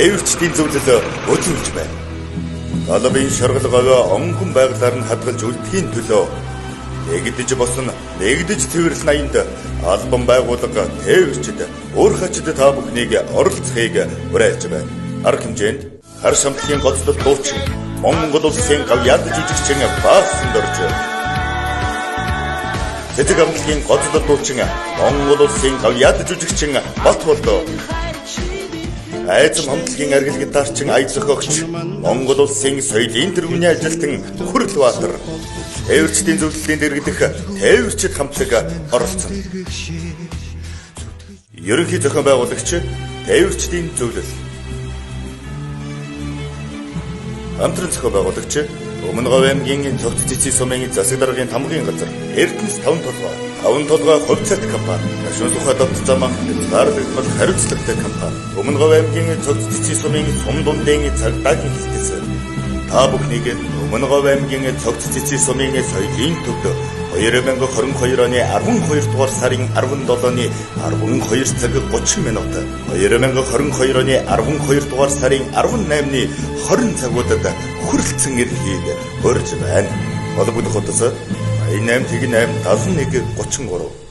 тээвэрчдийн зөвлөлөө өдөрж байна. Галбын шаргалгаваа онгон байгалаар нь хадгалж үлдэхийн төлөө нэгдэж босон нэгдэж цэвэрлэн аянд албан байгууллага тээвэрчд өөр хачид та бүхнийг оролцохыг уриалж байна. Арга хэмжээнд хар шамтгийн гоцлол дуучин Монгол улсын гав яд жүжигчин Баасан дорж Цэцэг амтлагийн гоцлол дуучин Монгол улсын гав яд жүжигчин Бат болдоо Айзам хамтлагийн аргил гитарчин ая зохиогч Монгол улсын соёлын тэргүүний ажилтан Хүрлбаатар тээвэрчдийн зөвлөлийн дэргэдэх тээвэрчд хамтлаг оролцсон. Ерөнхий зохион байгуулагч тээвэрчдийн зөвлөл. Хамтран зохион байгуулагч Өмнө Говь аймгийн цогц цэцгийн сумын засаг даргын тамгын газар Эрдэнэс 5 толгой хувьцаат компани Шүн Тухай Давт замаа зарлагдмал хариуцлагатай компани Өмнө Говь аймгийн цогц цэцгийн сумын сум дундын цагдаагийн хэлтээс та бүхнийг Өмнө Говь аймгийн цогц цэцгийн сумын соёлын төвд 2022 оны 12 дугаар сарын 17-ны 12 цаг 30 минут 2022 оны 12 дугаар сарын 18-ны 20 цагуудад хүрэлцэн ирэхийг урьж байна. Холбогдох утас 88 81 33